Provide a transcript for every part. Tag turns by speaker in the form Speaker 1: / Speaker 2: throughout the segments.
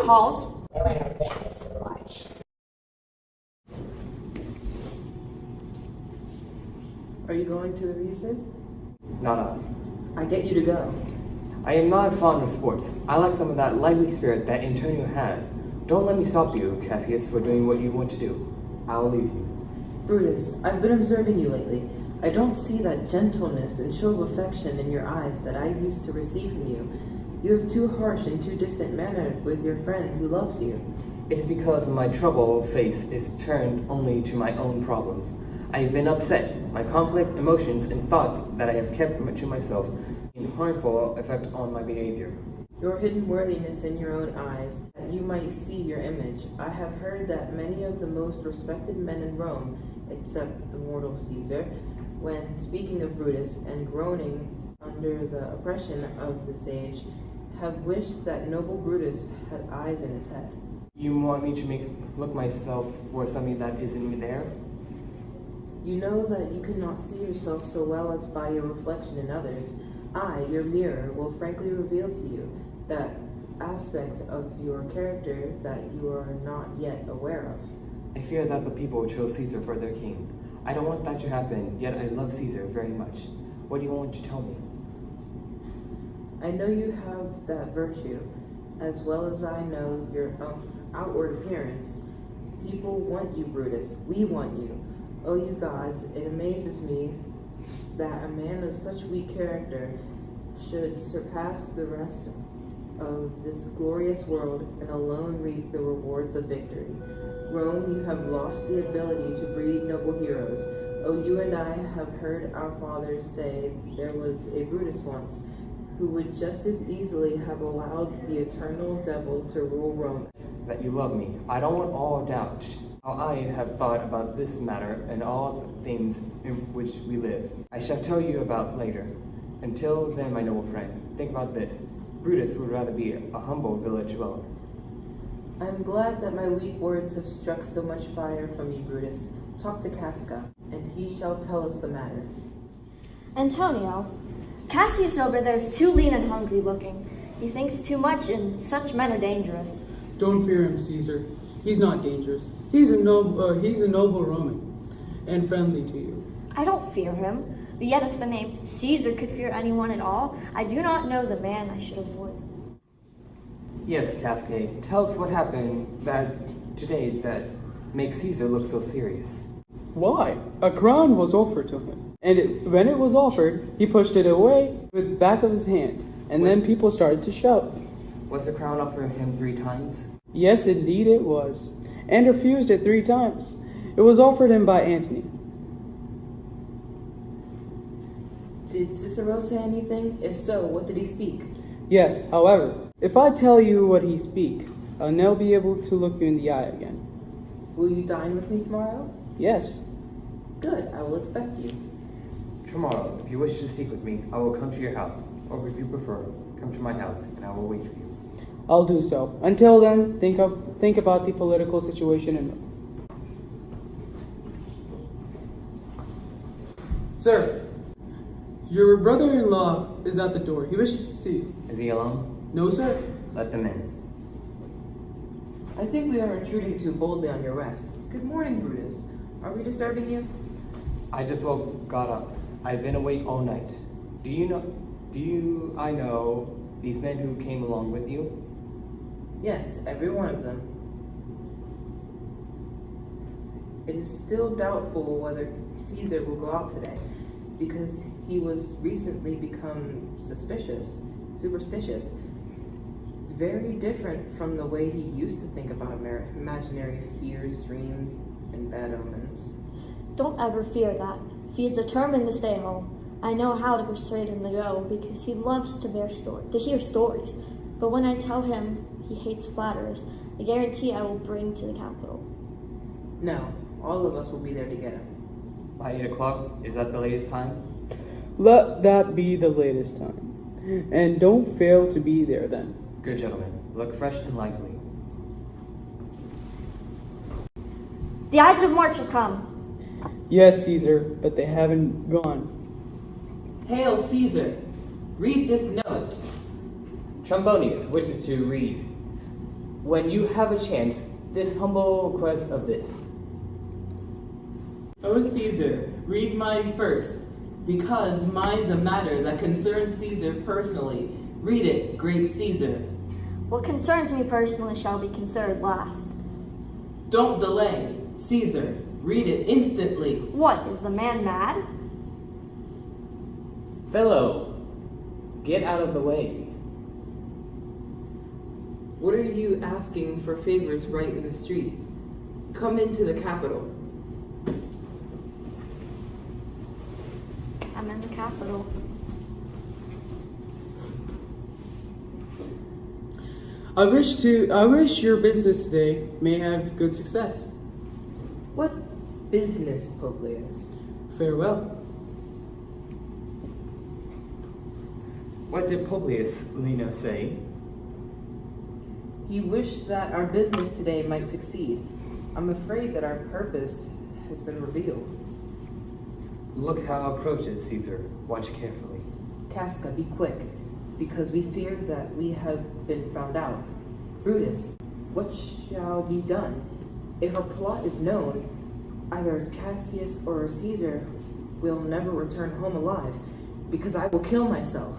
Speaker 1: calls.
Speaker 2: Are you going to the races?
Speaker 3: Not I.
Speaker 2: I get you to go.
Speaker 3: I am not fond of sports. I like some of that lively spirit that Antonio has. Don't let me stop you, Cassius, for doing what you want to do. I'll leave you.
Speaker 2: Brutus, I've been observing you lately. I don't see that gentleness and show of affection in your eyes that I used to receive from you. You have too harsh and too distant manner with your friend who loves you.
Speaker 3: It is because my troubled face is turned only to my own problems. I have been upset. My conflict, emotions, and thoughts that I have kept to myself in harmful effect on my behavior.
Speaker 2: Your hidden worthiness in your own eyes, that you might see your image. I have heard that many of the most respected men in Rome, except the mortal Caesar, when speaking of Brutus and groaning under the oppression of the sage, have wished that noble Brutus had eyes in his head.
Speaker 3: You want me to look myself for something that isn't there?
Speaker 2: You know that you cannot see yourself so well as by your reflection in others. I, your mirror, will frankly reveal to you that aspect of your character that you are not yet aware of.
Speaker 3: I fear that the people chose Caesar for their king. I don't want that to happen, yet I love Caesar very much. What do you want to tell me?
Speaker 2: I know you have that virtue, as well as I know your outward appearance. People want you, Brutus. We want you. O you gods, it amazes me that a man of such weak character should surpass the rest of this glorious world and alone reap the rewards of victory. Rome, you have lost the ability to breed noble heroes. Oh, you and I have heard our fathers say there was a Brutus once who would just as easily have allowed the eternal devil to rule Rome.
Speaker 3: That you love me. I don't want all doubt how I have thought about this matter and all the things in which we live. I shall tell you about later. Until then, my noble friend, think about this. Brutus would rather be a humble village dweller.
Speaker 2: I am glad that my weak words have struck so much fire from you, Brutus. Talk to Casca, and he shall tell us the matter.
Speaker 1: Antonio, Cassius over there is too lean and hungry looking. He thinks too much, and such men are dangerous.
Speaker 4: Don't fear him, Caesar. He's not dangerous. He's a noble Roman, and friendly to you.
Speaker 1: I don't fear him, but yet if the name Caesar could fear anyone at all, I do not know the man I should avoid.
Speaker 3: Yes, Cascade, tell us what happened today that makes Caesar look so serious.
Speaker 4: Why? A crown was offered to him, and when it was offered, he pushed it away with the back of his hand, and then people started to shout.
Speaker 3: Was the crown offered him 3 times?
Speaker 4: Yes, indeed it was, and refused it 3 times. It was offered him by Antony.
Speaker 2: Did Cicero say anything? If so, what did he speak?
Speaker 4: Yes, however, if I tell you what he speak, I'll never be able to look you in the eye again.
Speaker 2: Will you dine with me tomorrow?
Speaker 4: Yes.
Speaker 2: Good, I will expect you.
Speaker 3: Tomorrow, if you wish to speak with me, I will come to your house, or if you prefer, come to my house, and I will wait for you.
Speaker 4: I'll do so. Until then, think about the political situation in Rome. Sir, your brother-in-law is at the door. He wishes to see you.
Speaker 3: Is he alone?
Speaker 4: No, sir.
Speaker 3: Let them in.
Speaker 2: I think we are intruding too boldly on your rest. Good morning, Brutus. Are we disturbing you?
Speaker 3: I just got up. I've been awake all night. I know these men who came along with you?
Speaker 2: Yes, every one of them. It is still doubtful whether Caesar will go out today, because he was recently become superstitious. Very different from the way he used to think about imaginary fears, dreams, and bad omens.
Speaker 1: Don't ever fear that. If he is determined to stay home, I know how to persuade him to go, because he loves to hear stories. But when I tell him he hates flatterers, I guarantee I will bring to the capital.
Speaker 2: No, all of us will be there to get him.
Speaker 3: By 8 o'clock? Is that the latest time?
Speaker 4: Let that be the latest time. And don't fail to be there then.
Speaker 3: Good gentlemen, look fresh and lively.
Speaker 1: The Ides of March have come.
Speaker 4: Yes, Caesar, but they haven't gone.
Speaker 2: Hail Caesar! Read this note.
Speaker 3: Trombonius wishes to read. when you have a chance, this humble request of this.
Speaker 5: O Caesar, read mine first, because mine's a matter that concerns Caesar personally. Read it, great Caesar.
Speaker 1: What concerns me personally shall be considered last.
Speaker 5: Don't delay, Caesar. Read it instantly.
Speaker 1: What, is the man mad?
Speaker 3: Fellow, get out of the way.
Speaker 2: What are you asking for favors right in the street? Come into the Capitol.
Speaker 1: I'm in the Capitol.
Speaker 4: I wish your business today may have good success.
Speaker 2: What business, Publius?
Speaker 4: Farewell.
Speaker 3: What did Publius Lena say?
Speaker 2: He wished that our business today might succeed. I'm afraid that our purpose has been revealed.
Speaker 3: Look how approaches Caesar. Watch carefully.
Speaker 2: Casca, be quick, because we fear that we have been found out. Brutus, what shall be done? If our plot is known, either Cassius or Caesar will never return home alive, because I will kill myself.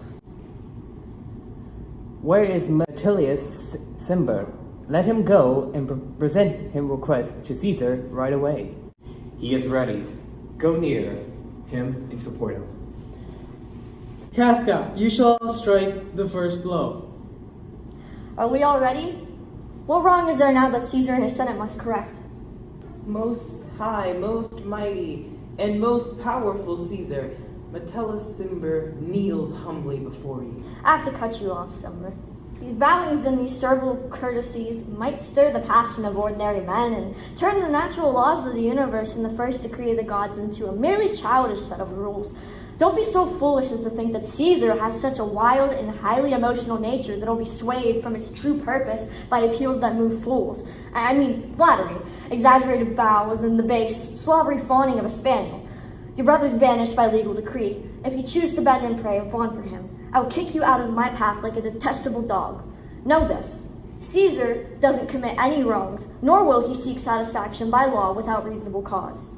Speaker 3: Where is Metilius Cimber? Let him go and present his request to Caesar right away. He is ready. Go near him and support him.
Speaker 4: Casca, you shall strike the first blow.
Speaker 1: Are we all ready? What wrong is there now that Caesar and his Senate must correct?
Speaker 2: Most high, most mighty, and most powerful Caesar, Metellus Cimber kneels humbly before you.
Speaker 1: I have to cut you off, Summer. These bowings and these servile courtesies might stir the passion of ordinary men and turn the natural laws of the universe and the first decree of the gods into a merely childish set of rules. Don't be so foolish as to think that Caesar has such a wild and highly emotional nature that'll be swayed from its true purpose by appeals that move fools. I mean, flattery, exaggerated bows, and the base, slobbery fawning of a spaniel. Your brother's banished by legal decree. If you choose to bend and pray and fawn for him, I will kick you out of my path like a detestable dog. Know this, Caesar doesn't commit any wrongs, nor will he seek satisfaction by law without reasonable cause.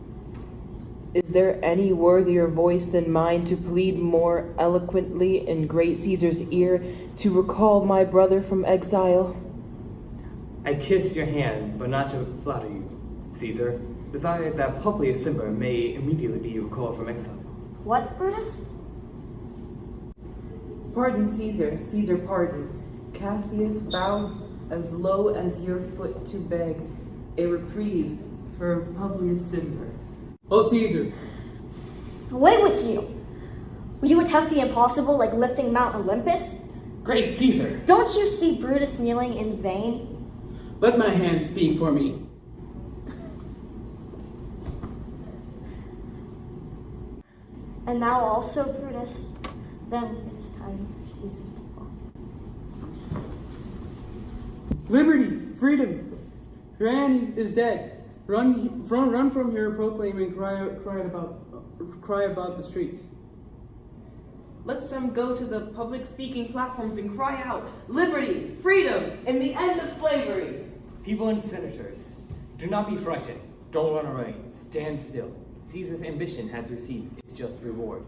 Speaker 2: Is there any worthier voice than mine to plead more eloquently in great Caesar's ear to recall my brother from exile?
Speaker 3: I kiss your hand, but not to flatter you, Caesar. Desire that Publius Cimber may immediately be recalled from exile.
Speaker 1: What, Brutus?
Speaker 2: Pardon, Caesar, Caesar, pardon. Cassius bows as low as your foot to beg a reprieve for Publius Cimber.
Speaker 4: O Caesar,
Speaker 1: Away with you! Will you attempt the impossible like lifting Mount Olympus?
Speaker 3: Great Caesar!
Speaker 1: Don't you see Brutus kneeling in vain?
Speaker 4: let my hand speak for me.
Speaker 1: And thou also, Brutus, then it is time for Caesar to fall.
Speaker 4: Liberty, freedom. Your Anne is dead. Run from here, proclaim and cry about the streets.
Speaker 2: Let some go to the public speaking platforms and cry out, liberty, freedom, and the end of slavery.
Speaker 3: People and senators, do not be frightened. Don't run away. Stand still. Caesar's ambition has received its just reward.